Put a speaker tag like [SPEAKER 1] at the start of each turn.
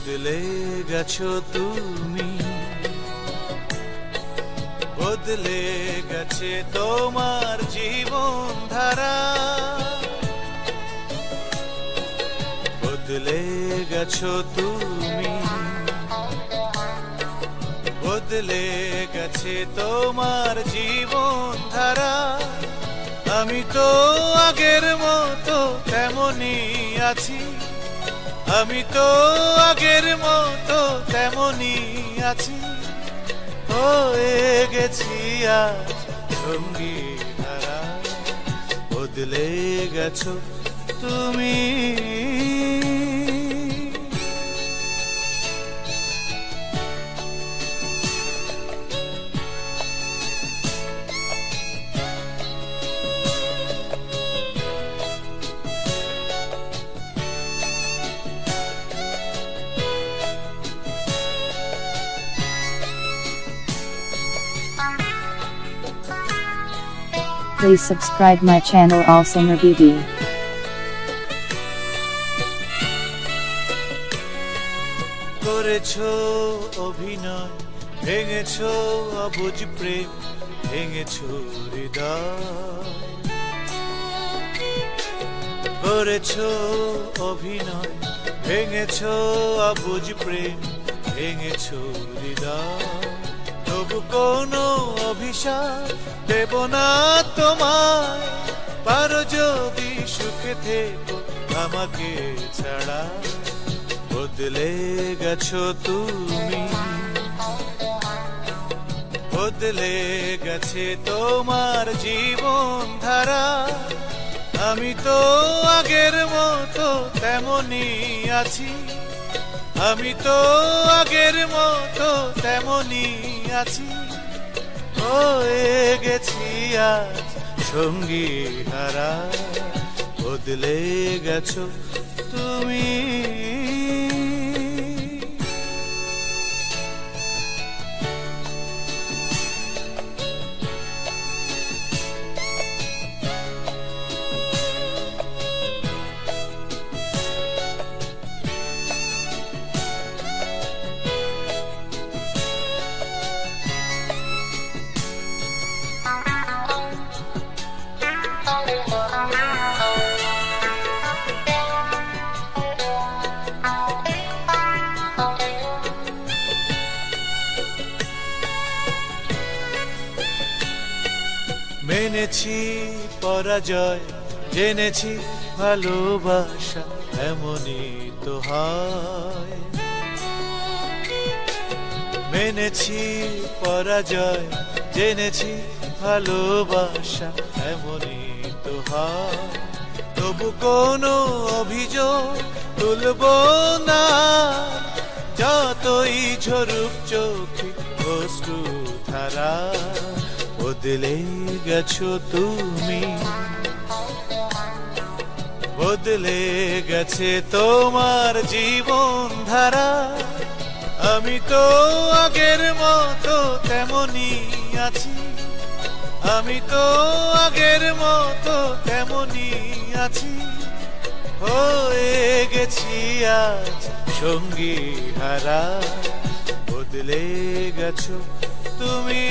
[SPEAKER 1] বদলে গেছো তুমি, বদলে গেছে তোমার জীবন ধারা, বদলে গেছো তুমি, বদলে গেছে তোমার জীবন ধারা। আমি তো আগের মতো তেমনই আছি, আমি তো আগের মতো তেমনই আছি, হয়ে গেছি আজ সঙ্গী ধারা। বদলে গেছো তুমি।
[SPEAKER 2] Please subscribe my channel All Singer BB.
[SPEAKER 1] করেছো অভিনয়, ভেঙেছো অবুঝ প্রেম, ভেঙেছো হৃদয়। করেছো অভিনয়, ভেঙেছো অবুঝ প্রেম, ভেঙেছো হৃদয়। তবু কোনো অভিশাপ দেব না তোমায়, পারো যদি সুখে থেকো আমাকে ছাড়া। বদলে গেছো তুমি, বদলে গেছে তোমার জীবন ধারা। আমি তো আগের মতো তেমনই আছি, আমি তো আগের মতো তেমনই আছি, হয়ে গেছি আজ সঙ্গী হারা। বদলে গেছো তুমি। মেনেছি পরাজয়, জেনেছি ভালোবাসা এমনই তো হয়। মেনেছি পরাজয়, জেনেছি ভালোবাসা এমনই তো হয়। তবু কোনো অভিযোগ তুলব না, যতই ঝরুক চোখে অশ্রু ধারা। বদলে গেছো তুমি, বদলে গেছে তোমার জীবন ধারা। আমি তো আগের মতো তেমনই আছি, আমি তো আগের মতো তেমনই আছি, হয়ে গেছি আজ সঙ্গী হারা। বদলে গেছো তুমি।